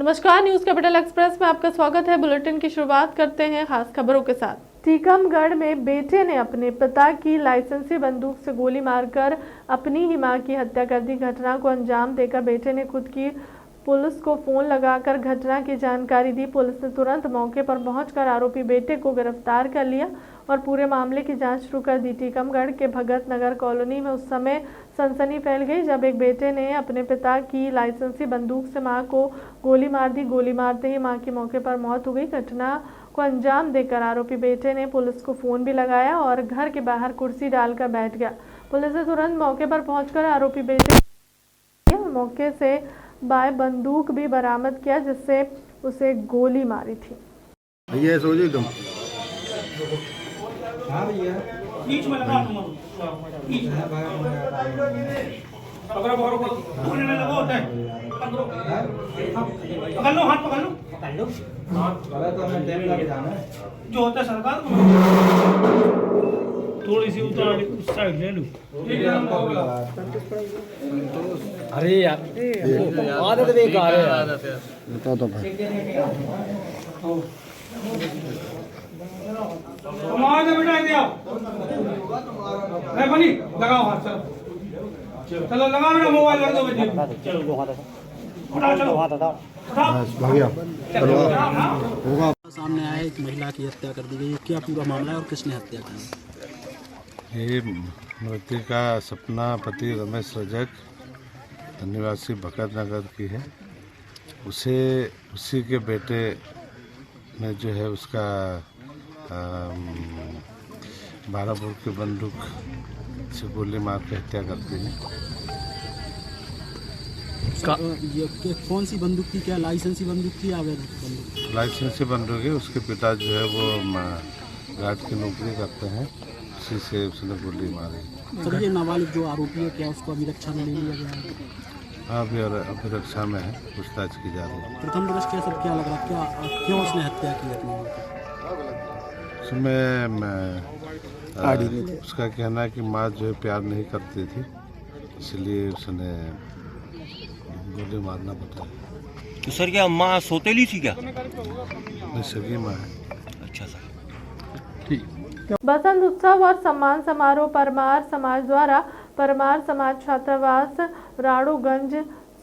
नमस्कार, news capital express में आपका स्वागत है। बुलेटिन की शुरुआत करते हैं खास खबरों के साथ। टीकमगढ़ में बेटे ने अपने पिता की लाइसेंसी बंदूक से गोली मारकर अपनी ही मां की हत्या कर दी। घटना को अंजाम देकर बेटे ने खुद की पुलिस को फोन लगाकर घटना की जानकारी दी। पुलिस ने तुरंत मौके पर पहुंचकर आरोपी बेटे को गिरफ्तार कर लिया और पूरे मामले की जांच शुरू कर दी। टीकमगढ़ के भगत नगर कॉलोनी में उस समय सनसनी फैल गई जब एक बेटे ने अपने पिता की लाइसेंसी बंदूक से मां को गोली मार दी। गोली मारते ही मां की मौके पर मौत हो गई। घटना को अंजाम देकर आरोपी बेटे ने पुलिस को फोन भी लगाया और घर के बाहर कुर्सी डालकर बैठ गया। पुलिस ने तुरंत मौके पर पहुंचकर आरोपी बेटे मौके से बाय बंदूक भी बरामद किया जिससे उसे गोली मारी थी। भैया सो जी तुम। हाँ भैया बीच में लगा तुम पकड़ो पकड़ो पकड़ने में लगा होता है। पकड़ लो हाथ पकड़ लो तो हमें टाइम लग जाना है जो होता है सरकार थोड़ी सी उतार उस साइड ले लो। अरे यार आदत बेकार है यार। बताओ तो भाई आवाज बेटा दिया नहीं बनी लगाओ हाथ चलो चलो लगाओ बेटा मोबाइल लग दो बच्चे चलो उठाओ चलो भाग्या होगा। सामने आया एक महिला की हत्या कर दी गई। क्या पूरा मामला है और किसने हत्या की? ये मृत्यु का सपना पति रमेश रजक निवासी भगत नगर की है। उसी के बेटे ने जो है उसका 12 बोर की बंदूक से गोली मार के हत्या कर दी है। ये कौन सी बंदूक थी? क्या लाइसेंसी बंदूक थी या अवैध बंदूक? लाइसेंसी बंदूक है। उसके पिता जो है वो गार्ड की नौकरी करते हैं, उसी से उसने गोली मारी। सर ये नाबालिग जो आरोपी है क्या उसको अभी रक्षा में ले लिया गया है? हाँ अभी रक्षा में है, पूछताछ की जा रही है। प्रथम दृष्टया सर क्या लग रहा है क्यों उसने हत्या की अपनी? उसमें उसका कहना है कि माँ जो है प्यार नहीं करती थी, इसलिए उसने गोली मारना पड़ा। तो सर क्या माँ सौतेली थी क्या? नहीं, सगी माँ है। अच्छा सर बसंत उत्सव और सम्मान समारोह परमार समाज द्वारा परमार समाज छात्रावास राड़ूगंज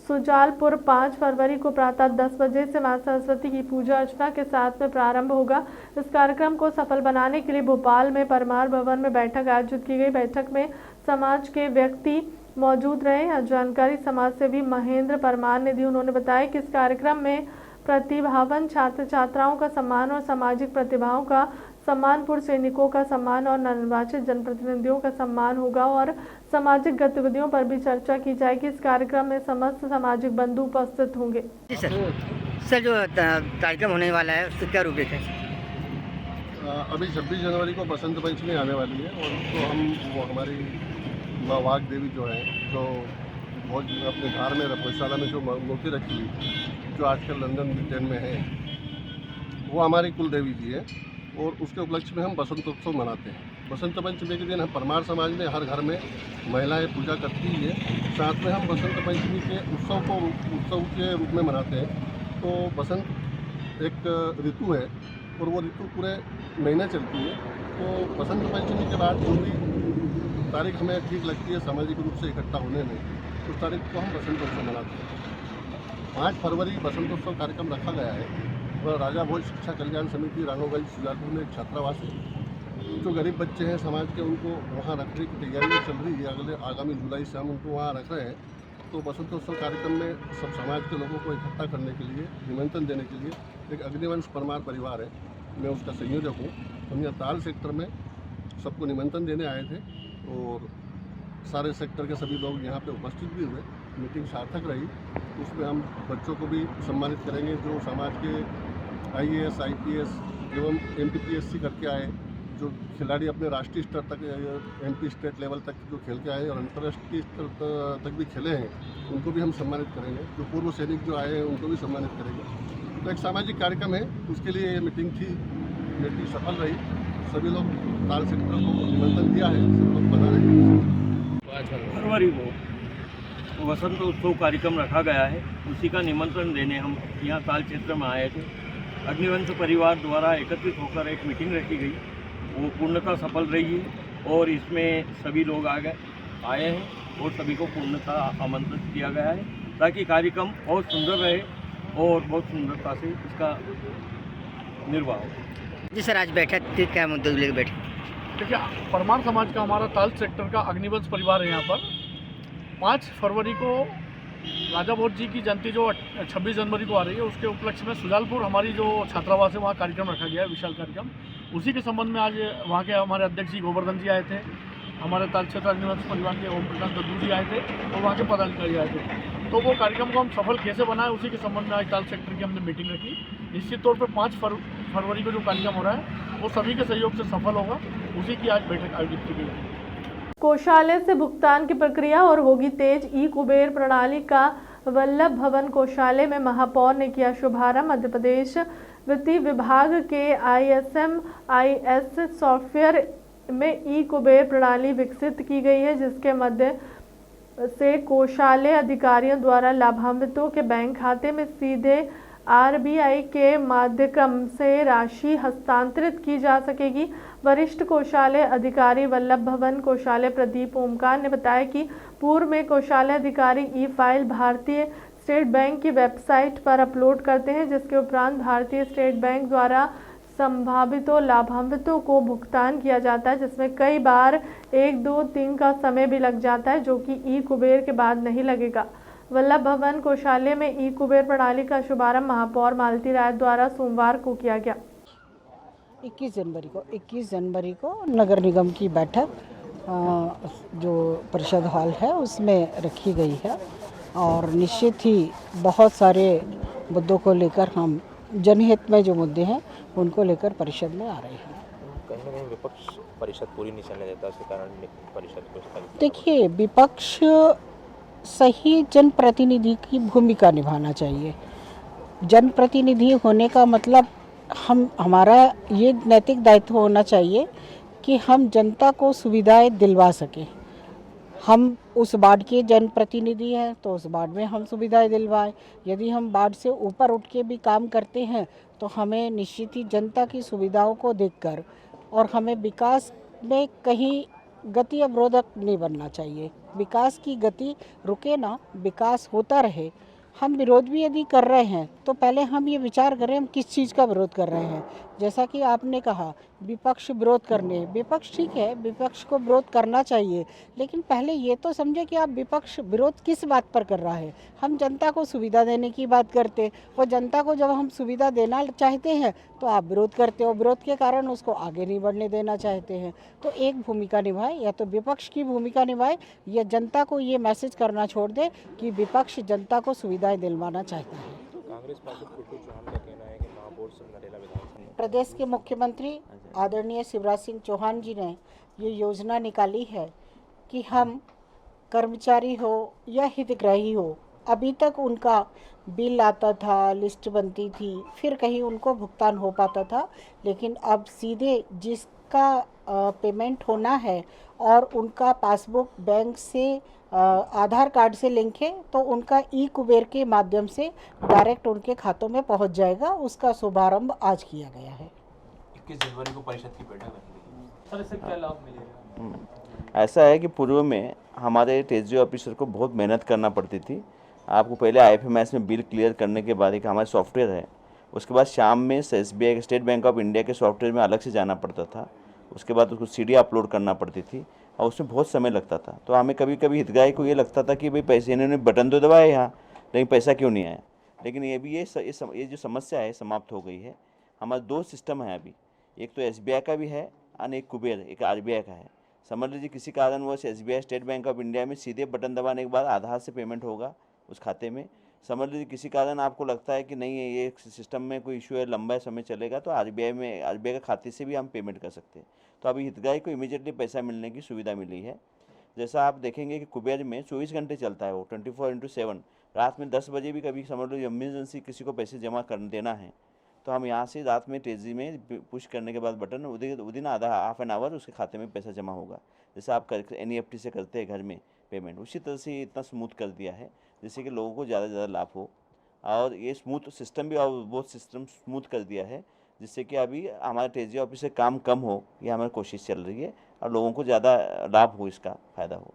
सुजालपुर 5 फरवरी को प्रातः 10 बजे से मां सरस्वती की पूजा अर्चना के साथ में प्रारंभ होगा। इस कार्यक्रम को सफल बनाने के लिए भोपाल में परमार भवन में बैठक आयोजित की गई। बैठक में समाज के व्यक्ति मौजूद रहे। जानकारी समाज सेवी महेंद्र परमार ने दी। उन्होंने बताया कि इस कार्यक्रम में प्रतिभावान छात्र छात्राओं का सम्मान और सामाजिक प्रतिभाओं का सम्मान, पूर्व सैनिकों का सम्मान और नवनिर्वाचित जनप्रतिनिधियों का सम्मान होगा और सामाजिक गतिविधियों पर भी चर्चा की जाएगी। इस कार्यक्रम में समस्त सामाजिक बंधु उपस्थित होंगे। सर जो कार्यक्रम होने वाला है उसका क्या रूपरेखा है? अभी 26 जनवरी को बसंत पंचमी आने वाली है और उसको वो हमारी माँ वाघ देवी जो है, जो बहुत अपने धार में गौशाला में जो मूर्ति रखी हुई जो आजकल लंदन ब्रिटेन में है, वो हमारी कुल देवी जी है और उसके उपलक्ष्य में हम बसंत उत्सव मनाते हैं। बसंत पंचमी के दिन हम परमार समाज में हर घर में महिलाएं पूजा करती है। साथ में हम बसंत पंचमी के उत्सव के रूप में मनाते हैं। तो बसंत एक ऋतु है और वो ऋतु पूरे महीने चलती है। तो बसंत पंचमी के बाद जो भी तारीख हमें ठीक लगती है सामाजिक रूप से इकट्ठा होने में, उस तारीख को हम बसंत उत्सव मनाते हैं। 5 फरवरी बसंत उत्सव कार्यक्रम रखा गया है और राजा भोज शिक्षा कल्याण समिति रानोगंज सुजालपुर में एक छात्रावास है। जो गरीब बच्चे हैं समाज के, उनको वहाँ रखने की तैयारी चल रही है। आगामी जुलाई से हम उनको वहाँ रख रहे हैं। तो बसंतोत्सव कार्यक्रम में सब समाज के लोगों को इकट्ठा करने के लिए, निमंत्रण देने के लिए एक अग्निवंश परमार परिवार है, मैं उसका संयोजक हूँ। हम यहाँ ताल सेक्टर में सबको निमंत्रण देने आए थे और सारे सेक्टर के सभी लोग यहाँ पे उपस्थित भी हुए। मीटिंग सार्थक रही। उसमें हम बच्चों को भी सम्मानित करेंगे जो समाज के IAS, IPS एवं MPPSC करके आए, जो खिलाड़ी अपने राष्ट्रीय स्तर तक MP स्टेट लेवल तक जो खेल के आए और अंतर्राष्ट्रीय स्तर तक भी खेले हैं, उनको भी हम सम्मानित करेंगे। जो पूर्व सैनिक जो आए हैं उनको भी सम्मानित करेंगे। तो एक सामाजिक कार्यक्रम है, उसके लिए ये मीटिंग थी। मीटिंग सफल रही। सभी लोग ताल सेक्टर को निमंत्रण दिया है, सब लोग बना रहे हैं। 5 फरवरी को वसंत उत्सव कार्यक्रम रखा गया है, उसी का निमंत्रण देने हम यहाँ ताल क्षेत्र में आए थे। अग्निवंश परिवार द्वारा एकत्रित होकर एक मीटिंग रखी गई, वो पूर्णतः सफल रही है और इसमें सभी लोग आए हैं और सभी को पूर्णतः आमंत्रित किया गया है ताकि कार्यक्रम बहुत सुंदर रहे और बहुत सुंदरता से इसका निर्वाह हो। जी सर, आज बैठक थी, क्या मुद्दे लेकर बैठे? देखिए, परमार समाज का हमारा ताल सेक्टर का अग्निवंश परिवार है। यहाँ पर 5 फरवरी को राजा भोज जी की जयंती जो 26 जनवरी को आ रही है, उसके उपलक्ष्य में सुजालपुर हमारी जो छात्रावास है वहाँ कार्यक्रम रखा गया है, विशाल कार्यक्रम। उसी के संबंध में आज वहाँ के हमारे अध्यक्ष जी गोवर्धन जी आए थे, हमारे ताल क्षेत्र अग्निवंश परिवार के ओम प्रकाश दद्दू जी आए थे और वहाँ के पदाधिकारी आए थे। तो वो कार्यक्रम को हम सफल कैसे बनाए, उसी के संबंध में आज ताल सेक्टर की हमने मीटिंग रखी। निश्चित तौर पर 5 फरवरी को जो कार्यक्रम हो रहा है वो सभी के सहयोग से सफल होगा, उसी की आज बैठक आयोजित की गई। कोषालय से भुगतान की प्रक्रिया और होगी तेज। ई कुबेर प्रणाली का वल्लभ भवन कोषालय में महापौर ने किया शुभारंभ। मध्य प्रदेश वित्तीय विभाग के ISMIS सॉफ्टवेयर में ई कुबेर प्रणाली विकसित की गई है, जिसके मध्य से कोषालय अधिकारियों द्वारा लाभान्वितों के बैंक खाते में सीधे RBI के माध्यम से राशि हस्तांतरित की जा सकेगी। वरिष्ठ कोषालय अधिकारी वल्लभ भवन कोषालय प्रदीप ओमकार ने बताया कि पूर्व में कोषालय अधिकारी ई फाइल भारतीय स्टेट बैंक की वेबसाइट पर अपलोड करते हैं, जिसके उपरांत भारतीय स्टेट बैंक द्वारा संभावितों लाभान्वितों को भुगतान किया जाता है, जिसमें कई बार 1, 2, 3 का समय भी लग जाता है, जो कि ई कुबेर के बाद नहीं लगेगा। वल्लभ भवन कोषालय में ई कुबेर प्रणाली का शुभारंभ महापौर मालती राय द्वारा सोमवार को किया गया। 21 जनवरी को नगर निगम की बैठक जो परिषद हॉल है उसमें रखी गई है और निश्चित ही बहुत सारे मुद्दों को लेकर हम जनहित में जो मुद्दे हैं उनको लेकर परिषद में आ रहे हैं। कहीं ना कहीं विपक्ष परिषद पूरी नहीं चलने देता, उसके कारण परिषद को देखिए, विपक्ष सही जनप्रतिनिधि की भूमिका निभाना चाहिए। जनप्रतिनिधि होने का मतलब हमारा ये नैतिक दायित्व होना चाहिए कि हम जनता को सुविधाएं दिलवा सकें। हम उस वार्ड के जनप्रतिनिधि हैं तो उस वार्ड में हम सुविधाएं दिलवाएं। यदि हम वार्ड से ऊपर उठ के भी काम करते हैं तो हमें निश्चित ही जनता की सुविधाओं को देखकर और हमें विकास में कहीं गति अवरोधक नहीं बनना चाहिए। विकास की गति रुके ना, विकास होता रहे। हम विरोध भी यदि कर रहे हैं तो पहले हम ये विचार करें हम किस चीज़ का विरोध कर रहे हैं। जैसा कि आपने कहा विपक्ष विरोध करने, विपक्ष ठीक है, विपक्ष को विरोध करना चाहिए, लेकिन पहले ये तो समझे कि आप विपक्ष विरोध किस बात पर कर रहा है। हम जनता को सुविधा देने की बात करते और जनता को जब हम सुविधा देना चाहते हैं तो आप विरोध करते हो, विरोध के कारण उसको आगे नहीं बढ़ने देना चाहते हैं। तो एक भूमिका निभाए, या तो विपक्ष की भूमिका निभाए या जनता को ये मैसेज करना छोड़ दे कि विपक्ष जनता को सुविधाएं दिलवाना चाहता है। कांग्रेस पार्षद कुलदीप चौहान का कहना है कि महापौर सिंह नरेला विधानसभा प्रदेश के मुख्यमंत्री आदरणीय शिवराज सिंह चौहान जी ने ये योजना निकाली है कि हम कर्मचारी हो या हितग्राही हो, अभी तक उनका बिल आता था, लिस्ट बनती थी, फिर कहीं उनको भुगतान हो पाता था, लेकिन अब सीधे जिसका पेमेंट होना है और उनका पासबुक बैंक से आधार कार्ड से लिंक है तो उनका ई कुबेर के माध्यम से डायरेक्ट उनके खातों में पहुंच जाएगा। उसका शुभारंभ आज किया गया है। 21 जनवरी को परिषद की बैठक रखी। सर, इससे क्या लाभ मिलेगा? ऐसा है कि पूर्व में हमारे ट्रेजरी ऑफिसर को बहुत मेहनत करना पड़ती थी। आपको पहले IFMS में बिल क्लियर करने के बाद एक हमारा सॉफ्टवेयर है, उसके बाद शाम में SBI state bank of India के सॉफ्टवेयर में अलग से जाना पड़ता था, उसके बाद उसको CD अपलोड करना पड़ती थी और उसमें बहुत समय लगता था। तो हमें कभी कभी हितग्राही को ये लगता था कि भाई पैसे इन्होंने बटन तो दबाया यहाँ, लेकिन पैसा क्यों नहीं आया। लेकिन ये भी ये जो समस्या है समाप्त हो गई है। हमारे 2 सिस्टम है अभी, एक तो SBI का भी है और एक कुबेर, एक RBI का है। समझ लीजिए किसी कारणवश SBI state bank of India में सीधे बटन दबाने के बाद आधार से पेमेंट होगा उस खाते में। समझ लीजिए किसी कारण आपको लगता है कि नहीं ये सिस्टम में कोई इशू है, लंबा समय चलेगा, तो RBI के खाते से भी हम पेमेंट कर सकते हैं। तो अभी हितग्राही को इमीडिएटली पैसा मिलने की सुविधा मिली है। जैसा आप देखेंगे कि कुबेर में 24 घंटे चलता है वो, 24/7। रात में 10 बजे भी कभी समझ लो इमरजेंसी किसी को पैसे जमा कर देना है तो हम यहाँ से रात में ट्रेजरी में पुश करने के बाद बटन उदिन आधा हाफ एन आवर उसके खाते में पैसा जमा होगा। जैसे आप NEFT से करते हैं घर में, पेमेंट, उसी तरह से इतना स्मूथ कर दिया है जिससे कि लोगों को ज़्यादा से ज़्यादा लाभ हो। और ये स्मूथ सिस्टम भी, और बहुत सिस्टम स्मूथ कर दिया है जिससे कि अभी हमारे ट्रेजरी ऑफिस से काम कम हो, ये हमारी कोशिश चल रही है और लोगों को ज़्यादा लाभ हो, इसका फ़ायदा हो।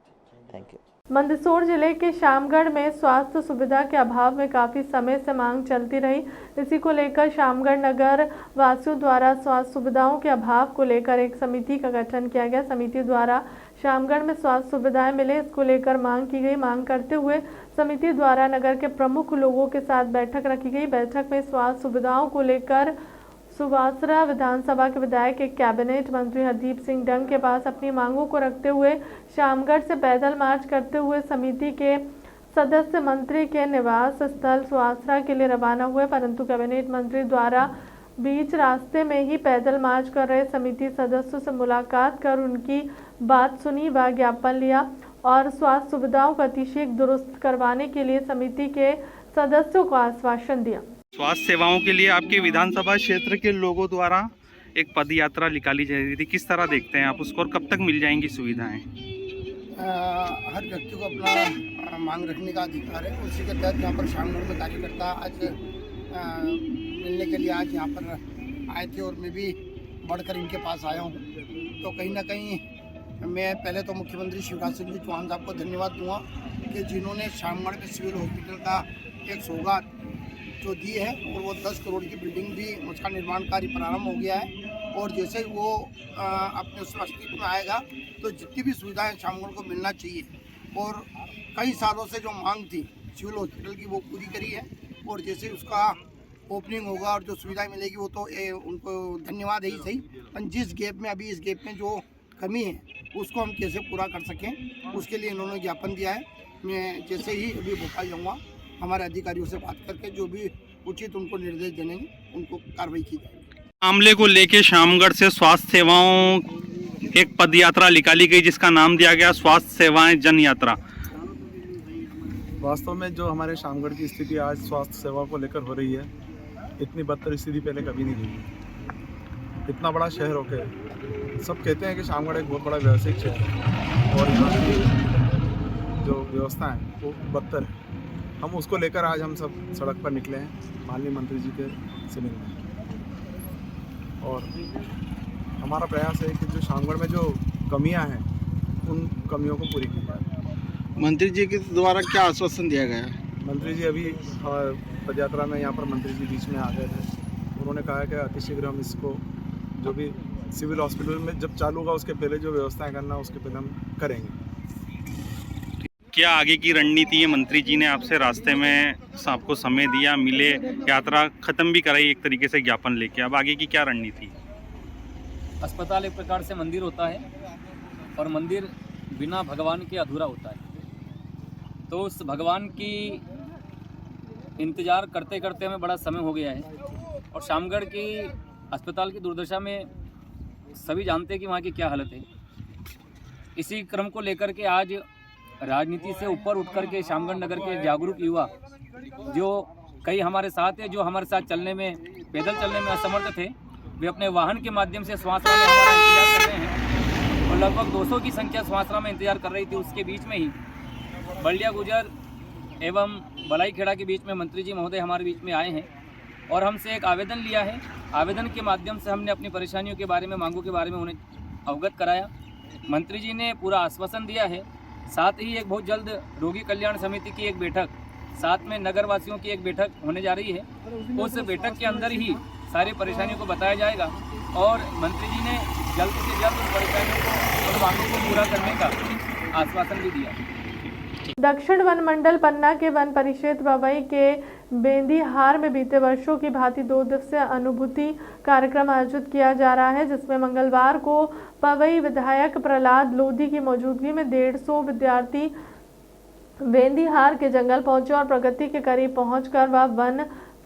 Thank you. मंदसौर जिले के शामगढ़ में स्वास्थ्य सुविधा के अभाव में काफ़ी समय से मांग चलती रही। इसी को लेकर शामगढ़ नगर वासियों द्वारा स्वास्थ्य सुविधाओं के अभाव को लेकर एक समिति का गठन किया गया। समिति द्वारा शामगढ़ में स्वास्थ्य सुविधाएं मिले, इसको लेकर मांग की गई। मांग करते हुए समिति द्वारा नगर के प्रमुख लोगों के साथ बैठक रखी गई। बैठक में स्वास्थ्य सुविधाओं को लेकर सुवासरा विधानसभा के विधायक एक कैबिनेट मंत्री हरदीप सिंह डंग के पास अपनी मांगों को रखते हुए शामगढ़ से पैदल मार्च करते हुए समिति के सदस्य मंत्री के निवास स्थल सुवासरा के लिए रवाना हुए, परंतु कैबिनेट मंत्री द्वारा बीच रास्ते में ही पैदल मार्च कर रहे समिति सदस्यों से मुलाकात कर उनकी बात सुनी व ज्ञापन लिया और स्वास्थ्य सुविधाओं को अतिशीघ्र दुरुस्त करवाने के लिए समिति के सदस्यों को आश्वासन दिया। स्वास्थ्य सेवाओं के लिए आपके विधानसभा क्षेत्र के लोगों द्वारा एक पद यात्रा निकाली जा रही थी, किस तरह देखते हैं आप उसको और कब तक मिल जाएंगी सुविधाएं? हर व्यक्ति को अपना मांग रखने का अधिकार है, उसी के तहत यहाँ पर शामगढ़ में कार्यकर्ता आज मिलने के लिए आज यहाँ पर आए थे और मैं भी बढ़कर इनके पास आया हूँ। तो कहीं ना कहीं मैं पहले तो मुख्यमंत्री शिवराज सिंह जी चौहान साहब को धन्यवाद दूंगा कि जिन्होंने शामगढ़ के सिविल हॉस्पिटल का एक सौगात जो दी है और वो 10 करोड़ की बिल्डिंग भी, उसका निर्माण कार्य प्रारंभ हो गया है और जैसे ही वो अपने उस अस्तित्व में आएगा तो जितनी भी सुविधाएं शामगढ़ को मिलना चाहिए और कई सालों से जो मांग थी सिविल हॉस्पिटल की वो पूरी करी है और जैसे उसका ओपनिंग होगा और जो सुविधाएं मिलेगी वो तो उनको धन्यवाद है ही सही, पर जिस गैप में अभी इस गैप में जो कमी है उसको हम कैसे पूरा कर सकें उसके लिए इन्होंने ज्ञापन दिया है। मैं जैसे ही अभी भोपाल जाऊँगा हमारे अधिकारियों से बात करके जो भी उचित उनको निर्देश देने उनको कार्रवाई की जाएगी। मामले को लेकर शामगढ़ से स्वास्थ्य सेवाओं एक पद यात्रा निकाली गई जिसका नाम दिया गया स्वास्थ्य सेवाएं जन यात्रा। वास्तव में जो हमारे शामगढ़ की स्थिति आज स्वास्थ्य सेवा को लेकर हो रही है, इतनी बदतर स्थिति पहले कभी नहीं हुई। इतना बड़ा शहर होकर सब कहते हैं कि शामगढ़ एक बहुत बड़ा व्यावसायिक क्षेत्र है और यहाँ की जो व्यवस्था है वो बदतर है। हम उसको लेकर आज हम सब सड़क पर निकले हैं माननीय मंत्री जी के से मिलने और हमारा प्रयास है कि जो शामगढ़ में जो कमियां हैं उन कमियों को पूरी की जाए। मंत्री जी के द्वारा क्या आश्वासन दिया गया? मंत्री जी अभी पदयात्रा में यहाँ पर मंत्री जी बीच में आ गए थे, उन्होंने कहा कि अतिशीघ्र हम इसको जो भी सिविल हॉस्पिटल में जब चालू होगा उसके पहले जो व्यवस्थाएं करना उसके पहले हम करेंगे। क्या आगे की रणनीति है? मंत्री जी ने आपसे रास्ते में आपको समय दिया, मिले, यात्रा खत्म भी कराई एक तरीके से ज्ञापन लेके, अब आगे की क्या रणनीति? अस्पताल एक प्रकार से मंदिर होता है और मंदिर बिना भगवान के अधूरा होता है, तो उस भगवान की इंतज़ार करते करते हमें बड़ा समय हो गया है और शामगढ़ की अस्पताल की दुर्दशा में सभी जानते हैं कि वहाँ की क्या हालत है। इसी क्रम को लेकर के आज राजनीति से ऊपर उठ कर के शामगढ़ नगर के जागरूक युवा जो कई हमारे साथ है, जो हमारे साथ चलने में पैदल चलने में असमर्थ थे, वे अपने वाहन के माध्यम से स्वास्थ्य में हमारा इंतजार कर रहे हैं और लगभग 200 की संख्या स्वास्थ्य में इंतजार कर रही थी। उसके बीच में ही बलिया गुजर एवं बलाईखेड़ा के बीच में मंत्री जी महोदय हमारे बीच में आए हैं और हमसे एक आवेदन लिया है। आवेदन के माध्यम से हमने अपनी परेशानियों के बारे में, मांगों के बारे में उन्हें अवगत कराया। मंत्री जी ने पूरा आश्वासन दिया है। साथ ही एक बहुत जल्द रोगी कल्याण समिति की एक बैठक, साथ में नगरवासियों की एक बैठक होने जा रही है। उस बैठक के अंदर ही सारी परेशानियों को बताया जाएगा और मंत्री जी ने जल्द से जल्द उन परेशानियों को और मांगों को पूरा करने का आश्वासन भी दिया। दक्षिण वन मंडल पन्ना के वन परिक्षेत्र पवई के बेंदीहार में बीते वर्षों की भांति 2 दिवसीय अनुभूति कार्यक्रम आयोजित किया जा रहा है, जिसमें मंगलवार को पवई विधायक प्रहलाद लोधी की मौजूदगी में 150 विद्यार्थी बेंदीहार के जंगल पहुंचे और प्रकृति के करीब पहुंचकर वह वन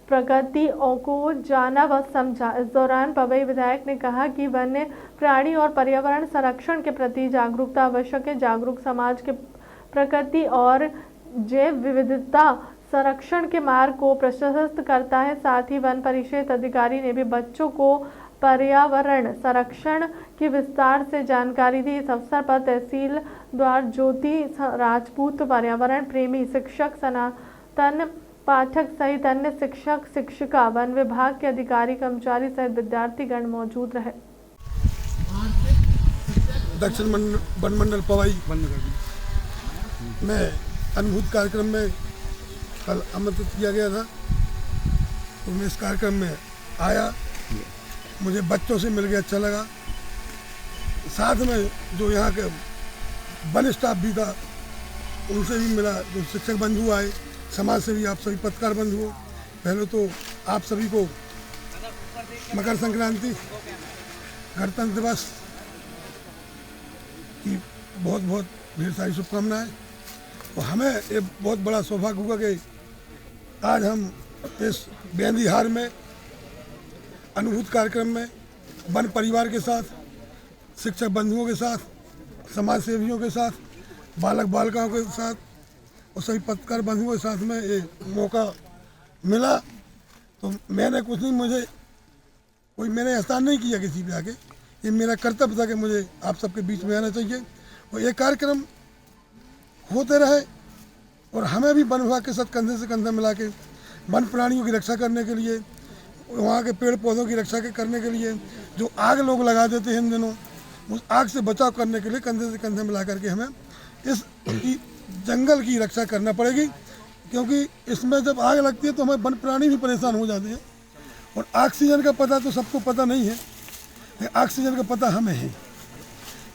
प्रकृति को जाना व समझा। इस दौरान पवई विधायक ने कहा कि वन्य प्राणी और पर्यावरण संरक्षण के प्रति जागरूकता आवश्यक है। जागरूक समाज के प्रकृति और जैव विविधता संरक्षण के मार्ग को प्रशस्त करता है। साथ ही वन परिक्षेत्र अधिकारी ने भी बच्चों को पर्यावरण संरक्षण की विस्तार से जानकारी दी। इस अवसर पर तहसीलदार ज्योति राजपूत, पर्यावरण प्रेमी शिक्षक सनातन पाठक सहित अन्य शिक्षक शिक्षिका, वन विभाग के अधिकारी कर्मचारी सहित विद्यार्थीगण मौजूद रहे। दक्षिण वन मंडल पवाई में अनुभूत कार्यक्रम में कल आमंत्रित किया गया था, तो मैं इस कार्यक्रम में आया। मुझे बच्चों से मिल के अच्छा लगा, साथ में जो यहाँ के वन स्टाफ भी था उनसे भी मिला, जो शिक्षक बंधु आए, समाज सेवी, आप सभी पत्रकार बंधुओं, पहले तो आप सभी को मकर संक्रांति, गणतंत्र दिवस की बहुत बहुत ढेर सारी शुभकामनाएं। और हमें एक बहुत बड़ा सौभाग्य हुआ कि आज हम इस बेंदीहार में अनुभूत कार्यक्रम में वन परिवार के साथ, शिक्षक बंधुओं के साथ, समाज सेवियों के साथ, बालक बालिकाओं के साथ और सभी पत्रकार बंधुओं के साथ में ये मौका मिला। तो मैंने कुछ नहीं, मुझे कोई मैंने एहसान नहीं किया किसी पे आके, ये मेरा कर्तव्य था कि मुझे आप सबके बीच में आना चाहिए और ये कार्यक्रम होते रहे और हमें भी वन विभाग के साथ कंधे से कंधा मिला के वन प्राणियों की रक्षा करने के लिए, वहाँ के पेड़ पौधों की रक्षा करने के लिए, जो आग लोग लगा देते हैं इन दिनों, उस आग से बचाव करने के लिए कंधे से कंधे मिला करके हमें इस जंगल की रक्षा करना पड़ेगी, क्योंकि इसमें जब आग लगती है तो हमें वन प्राणी भी परेशान हो जाते हैं। और ऑक्सीजन का पता तो सबको पता नहीं है, ऑक्सीजन का पता हमें है,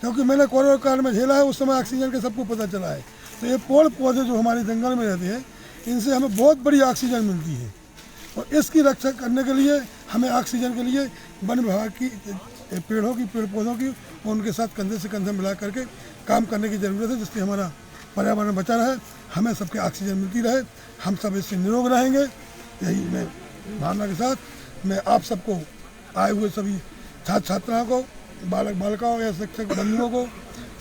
क्योंकि मैंने कोरोना काल में झेला है, उस समय ऑक्सीजन का सबको पता चला है। तो ये पेड़ पौधे जो हमारे जंगल में रहते हैं, इनसे हमें बहुत बड़ी ऑक्सीजन मिलती है और इसकी रक्षा करने के लिए हमें ऑक्सीजन के लिए वन विभाग की पेड़ों की, पेड़ पौधों की और उनके साथ कंधे से कंधे मिला करके काम करने की ज़रूरत है, जिससे हमारा पर्यावरण बचा रहे, हमें सबके ऑक्सीजन मिलती रहे, हम सब इससे निरोग रहेंगे। यही मैं भावना के साथ मैं आप सबको, आए हुए सभी छात्र छात्राओं को, बालक बालिकाओं या शिक्षक बंधुओं को,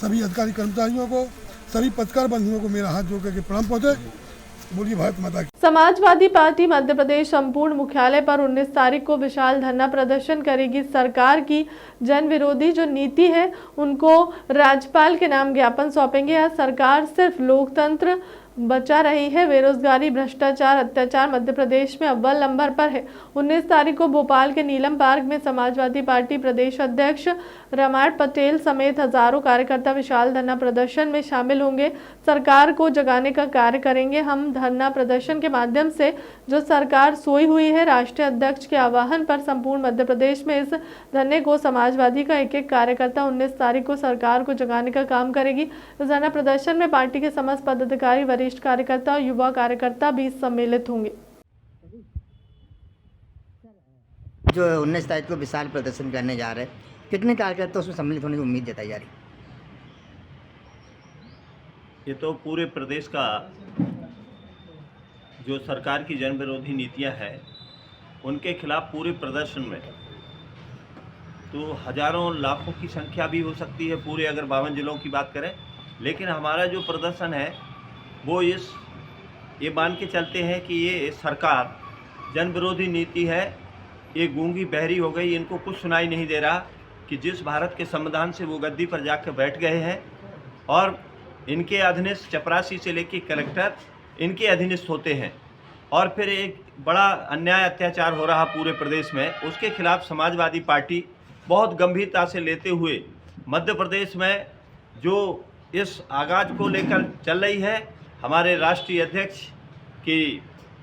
सभी अधिकारी कर्मचारियों को, सभी पत्रकार बंधुओं को मेरा हाथ जोड़ करके प्रणाम पहुँचे। बोलिए भारत माता की। समाजवादी पार्टी मध्य प्रदेश संपूर्ण मुख्यालय पर 19 तारीख को विशाल धरना प्रदर्शन करेगी। सरकार की जन विरोधी जो नीति है उनको राज्यपाल के नाम ज्ञापन सौंपेंगे। यह सरकार सिर्फ लोकतंत्र बचा रही है, बेरोजगारी, भ्रष्टाचार, अत्याचार मध्य प्रदेश में अव्वल नंबर पर है। 19 तारीख को भोपाल के नीलम पार्क में समाजवादी पार्टी प्रदेश अध्यक्ष रामायण पटेल समेत हजारों कार्यकर्ता विशाल धरना प्रदर्शन में शामिल होंगे। सरकार को जगाने का कार्य करेंगे। हम धरना प्रदर्शन के माध्यम से जो सरकार सोई हुई है, राष्ट्रीय अध्यक्ष के आह्वान पर संपूर्ण मध्य प्रदेश में इस धरने को समाजवादी का एक एक कार्यकर्ता 19 तारीख को सरकार को जगाने का काम करेगी। इस धरना प्रदर्शन में पार्टी के समस्त पदाधिकारी, वरिष्ठ कार्यकर्ता और युवा कार्यकर्ता भी सम्मिलित होंगे। जो 19 तारीख को विशाल प्रदर्शन करने जा रहे हैं, कितने कार्यकर्ता उसमें सम्मिलित होने की उम्मीद जताई जा रही? ये तो पूरे प्रदेश का जो सरकार की जन विरोधी नीतियां हैं उनके खिलाफ पूरे प्रदर्शन में तो हजारों लाखों की संख्या भी हो सकती है, पूरे अगर 52 जिलों की बात करें। लेकिन हमारा जो प्रदर्शन है वो ये मान के चलते हैं कि ये सरकार जन विरोधी नीति है, ये गूंगी बहरी हो गई, इनको कुछ सुनाई नहीं दे रहा कि जिस भारत के संविधान से वो गद्दी पर जाकर बैठ गए हैं और इनके अधीनस्थ चपरासी से लेकर कलेक्टर इनके अधीनस्थ होते हैं और फिर एक बड़ा अन्याय अत्याचार हो रहा पूरे प्रदेश में, उसके खिलाफ समाजवादी पार्टी बहुत गंभीरता से लेते हुए मध्य प्रदेश में जो इस आगाज को लेकर चल रही है, हमारे राष्ट्रीय अध्यक्ष की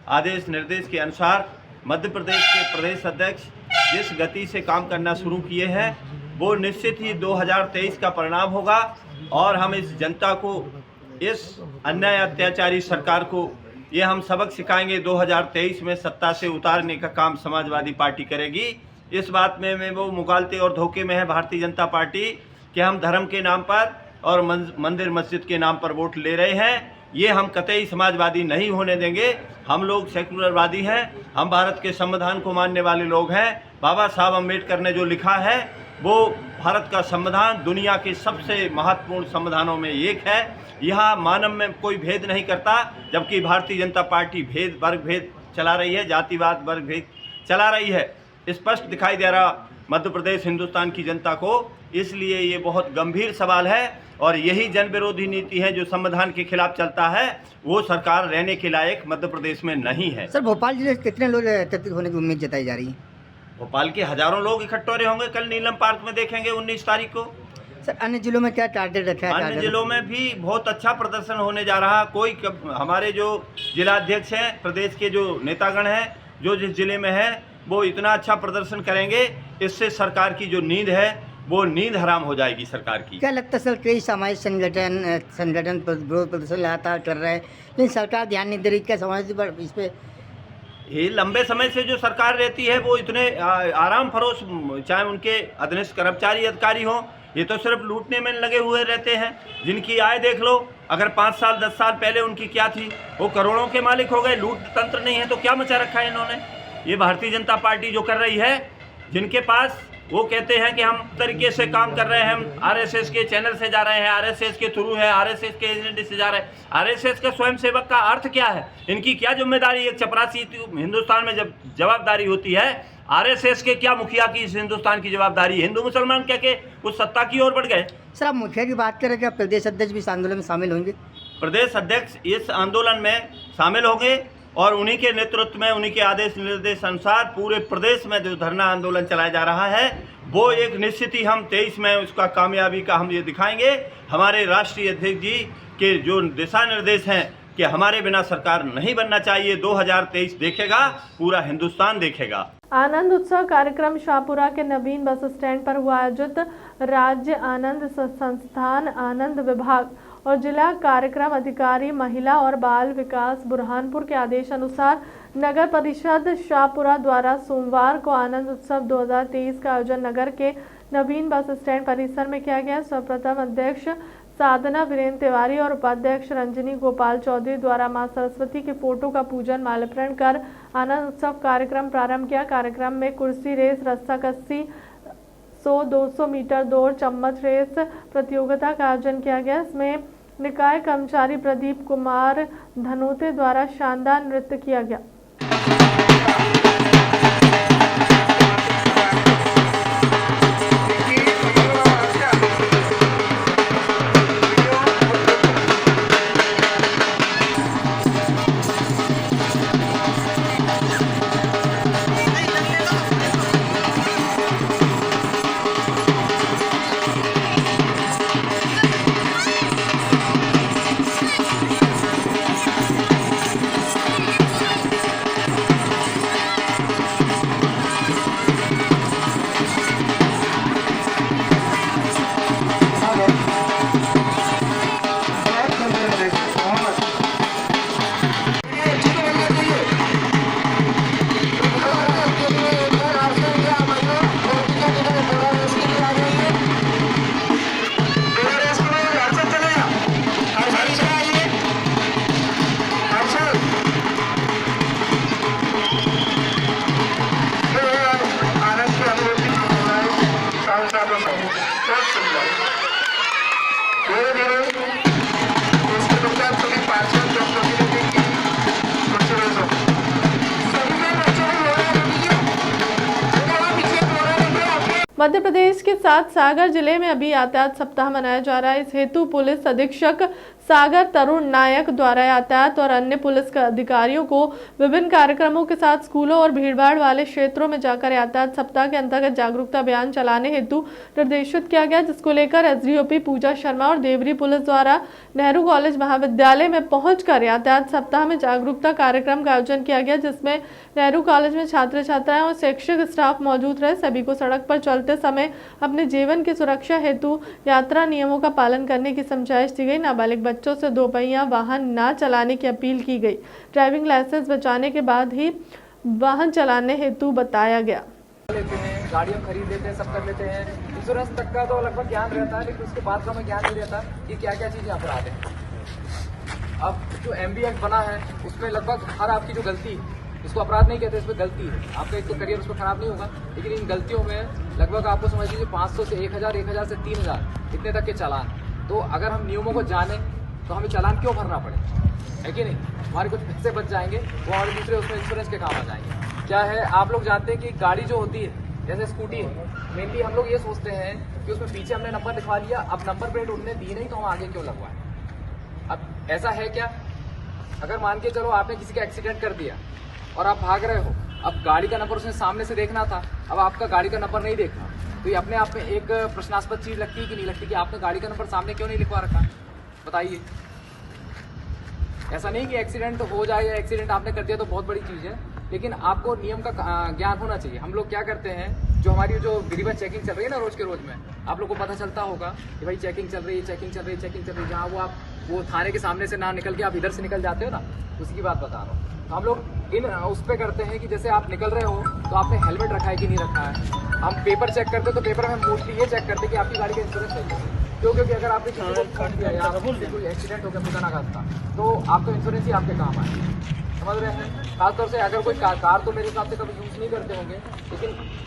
आदेश निर्देश के अनुसार मध्य प्रदेश के प्रदेश अध्यक्ष जिस गति से काम करना शुरू किए हैं वो निश्चित ही 2023 का परिणाम होगा और हम इस जनता को, इस अन्याय अत्याचारी सरकार को ये हम सबक सिखाएंगे। 2023 में सत्ता से उतारने का काम समाजवादी पार्टी करेगी। इस बात में वो मुगालते और धोखे में है भारतीय जनता पार्टी कि हम धर्म के नाम पर और मंदिर मस्जिद के नाम पर वोट ले रहे हैं। ये हम कतई समाजवादी नहीं होने देंगे। हम लोग सेकुलरवादी हैं, हम भारत के संविधान को मानने वाले लोग हैं। बाबा साहब अम्बेडकर ने जो लिखा है वो भारत का संविधान दुनिया के सबसे महत्वपूर्ण संविधानों में एक है। यहाँ मानव में कोई भेद नहीं करता, जबकि भारतीय जनता पार्टी वर्ग भेद चला रही है, जातिवाद वर्ग भेद चला रही है। स्पष्ट दिखाई दे रहा मध्य प्रदेश हिंदुस्तान की जनता को। इसलिए ये बहुत गंभीर सवाल है और यही जन विरोधी नीति है जो संविधान के खिलाफ चलता है। वो सरकार रहने के लायक मध्य प्रदेश में नहीं है। सर भोपाल जिले से कितने लोग एकत्रित होने की उम्मीद जताई जा रही है? भोपाल के हजारों लोग इकट्ठे हो रहे होंगे, कल नीलम पार्क में देखेंगे 19 तारीख को। सर अन्य जिलों में क्या टारगेट रखा है? अन्य जिलों में भी बहुत अच्छा प्रदर्शन होने जा रहा। कोई हमारे जो जिलाध्यक्ष हैं, प्रदेश के जो नेतागण हैं, जो जिस जिले में है वो इतना अच्छा प्रदर्शन करेंगे, इससे सरकार की जो नींद है वो नींद हराम हो जाएगी सरकार की। क्या लगता है सर, कई सामाजिक संगठन विरोध प्रदर्शन लगातार कर रहे हैं लेकिन सरकार ध्यान नहीं दे रही, क्या समाज पर इस पे? ये लंबे समय से जो सरकार रहती है वो इतने आराम फरोश, चाहे उनके अधीनस्थ कर्मचारी अधिकारी हों, ये तो सिर्फ लूटने में लगे हुए रहते हैं। जिनकी आय देख लो, अगर 5 साल 10 साल पहले उनकी क्या थी, वो करोड़ों के मालिक हो गए। लूट तंत्र नहीं है तो क्या मचा रखा है इन्होंने? ये भारतीय जनता पार्टी जो कर रही है, जिनके पास वो कहते हैं कि हम तरीके से काम कर रहे हैं, हम आरएसएस के चैनल से जा रहे हैं, आरएसएस के थ्रू है, आरएसएस के एजेंडे से जा रहे हैं। आरएसएस के स्वयंसेवक का अर्थ क्या है? इनकी क्या जिम्मेदारी? एक चपरासी हिंदुस्तान में जब जवाबदारी होती है, आरएसएस के क्या मुखिया की इस हिंदुस्तान की जवाबदारी? हिंदू मुसलमान कह के उस सत्ता की ओर बढ़ गए। सर आप मुखिया की बात करें, क्या प्रदेश अध्यक्ष भी इस आंदोलन में शामिल होंगे? प्रदेश अध्यक्ष इस आंदोलन में शामिल होंगे और उन्हीं के नेतृत्व में, उन्हीं के आदेश निर्देश अनुसार पूरे प्रदेश में जो धरना आंदोलन चलाया जा रहा है वो एक निश्चित ही हम 23 में उसका कामयाबी का हम ये दिखाएंगे। हमारे राष्ट्रीय अध्यक्ष जी के जो दिशा निर्देश हैं कि हमारे बिना सरकार नहीं बनना चाहिए, 2023 देखेगा, पूरा हिंदुस्तान देखेगा। आनंद उत्सव कार्यक्रम शाहपुरा के नवीन बस स्टैंड पर हुआ आयोजित। राज्य आनंद संस्थान, आनंद विभाग और जिला कार्यक्रम अधिकारी महिला और बाल विकास बुरहानपुर के आदेश अनुसार नगर परिषद शाहपुरा द्वारा सोमवार को आनंद उत्सव 2023 का आयोजन नगर के नवीन बस स्टैंड परिसर में किया गया। सर्वप्रथम अध्यक्ष साधना वीरेंद्र तिवारी और उपाध्यक्ष रंजनी गोपाल चौधरी द्वारा मां सरस्वती के फोटो का पूजन माल्यार्पण कर आनंद उत्सव कार्यक्रम प्रारंभ किया। कार्यक्रम में कुर्सी रेस, रस्साकस्सी, 100-200 मीटर दौड़, चम्मच रेस प्रतियोगिता का आयोजन किया गया। इसमें निकाय कर्मचारी प्रदीप कुमार धनोते द्वारा शानदार नृत्य किया गया। मध्य प्रदेश के साथ सागर जिले में अभी यातायात सप्ताह मनाया जा रहा है। इस हेतु पुलिस अधीक्षक सागर तरुण नायक द्वारा यातायात और अन्य पुलिस अधिकारियों को विभिन्न कार्यक्रमों के साथ स्कूलों और भीड़भाड़ वाले क्षेत्रों में जाकर यातायात सप्ताह के अंतर्गत जागरूकता अभियान चलाने हेतु निर्देशित किया गया, जिसको लेकर एसडीओपी पूजा शर्मा और देवरी पुलिस द्वारा नेहरू कॉलेज महाविद्यालय में पहुंचकर यातायात सप्ताह में जागरूकता कार्यक्रम का आयोजन किया गया, जिसमें नेहरू कॉलेज में छात्र छात्राएं और शैक्षिक स्टाफ मौजूद रहे। सभी को सड़क पर चलते समय अपने जीवन की सुरक्षा हेतु यात्रा नियमों का पालन करने की समझाइश दी गई। नाबालिग बच्चों से दोपहिया वाहन न चलाने की अपील की गई। ड्राइविंग लाइसेंस बचाने के बाद ही वाहन चलाने हेतु बताया गया। लेते हैं, गाड़ियाँ खरीद लेते हैं, सब कर लेते हैं। इंश्योरेंस तक का तो लगभग ज्ञान रहता है, लेकिन उसके बाद का हमें ज्ञान नहीं रहता कि क्या क्या चीज़ें अपराध है। अब जो MB एक्ट बना है उसमें लगभग हर आपकी जो गलती, इसको अपराध नहीं कहते, इसमें गलती है। आपका एक तो करियर उसमें खराब नहीं होगा, लेकिन इन गलतियों में लगभग आपको समझ लीजिए 500 से 1000, 1000 से 3000 इतने तक के चालान। तो अगर हम नियमों को जाने तो हमें चालान क्यों भरना पड़े, है कि नहीं? हमारे कुछ पैसे बच जाएंगे, वो हमारे दूसरे उसमें इंश्योरेंस के काम आ जाएंगे। क्या है, आप लोग जानते हैं कि गाड़ी जो होती है जैसे स्कूटी है, मेनली हम लोग ये सोचते हैं कि उसमें पीछे हमने नंबर लिखवा लिया, अब नंबर प्लेट उनने दी नहीं तो हम आगे क्यों लगवाएं। अब ऐसा है क्या, अगर मान के चलो आपने किसी का एक्सीडेंट कर दिया और आप भाग रहे हो, अब गाड़ी का नंबर उसने सामने से देखना था, अब आपका गाड़ी का नंबर नहीं देखा, तो ये अपने आप में एक प्रश्नास्पद चीज लगती है कि नहीं लगती कि आपने गाड़ी का नंबर सामने क्यों नहीं लिखवा रखा, बताइए। ऐसा नहीं कि एक्सीडेंट हो जाए या एक्सीडेंट आपने कर दिया तो बहुत बड़ी चीज़ है, लेकिन आपको नियम का ज्ञान होना चाहिए। हम लोग क्या करते हैं, जो हमारी जो गिरिवन चेकिंग चल रही है ना रोज के रोज में, आप लोग को पता चलता होगा कि भाई चेकिंग चल रही है, चेकिंग चल रही है, चेकिंग चल रही है, जहाँ वो थाने के सामने से ना निकल के आप इधर से निकल जाते हो ना, उसी की बात बता रहा हूँ। तो हम लोग इन उस पर करते हैं कि जैसे आप निकल रहे हो तो आपने हेलमेट रखा है कि नहीं रखा है। हम पेपर चेक करते हैं तो पेपर में मोस्टली ये चेक करते हैं कि आपकी गाड़ी का इंश्योरेंस है क्योंकि अगर आपने किसी को काट दिया या कोई एक्सीडेंट हो गया खुदा ना खास्ता तो आपका इंश्योरेंस ही आपके काम आए, समझ रहे हैं। खासतौर से अगर कोई कार तो मेरे हिसाब से कभी यूज़ नहीं करते होंगे, लेकिन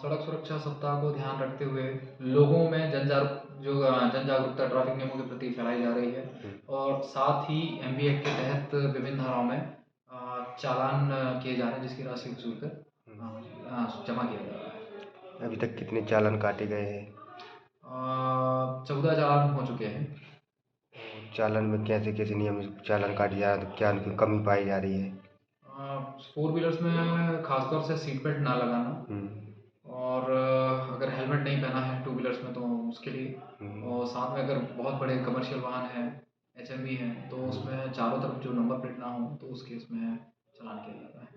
सड़क सुरक्षा सप्ताह को ध्यान रखते हुए लोगों में जन जागरूकता ट्रैफिक नियमों के प्रति फैलाई जा रही है और साथ ही MB एक्ट के तहत विभिन्न धाराओं में चालान किए जा रहे हैं जिसकी राशि वसूल कर जमा किया जा रहा है। अभी तक कितने चालान काटे गए हैं? 14 चालान हो चुके हैं। चालान में कैसे कैसे नियम चालान काटे जा रहे हैं, तो क्या उनकी कमी पाई जा रही है? 4 व्हीलर्स में खासतौर से सीट बेल्ट ना लगाना और अगर हेलमेट नहीं पहना है 2 व्हीलर्स में तो उसके लिए, और साथ में अगर बहुत बड़े कमर्शियल वाहन हैं HMV हैं तो उसमें चारों तरफ जो नंबर प्लेट ना हो तो उस केस में चालान किया जाता है।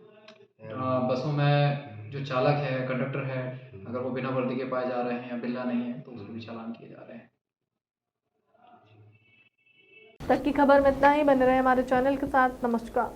बसों में जो चालक है, कंडक्टर है, अगर वो बिना वर्दी के पाए जा रहे हैं या बिल्ला नहीं है तो उसको भी चालान किए जा रहे हैं। तक की खबर में इतना ही, बने रहे हमारे चैनल के साथ। नमस्कार।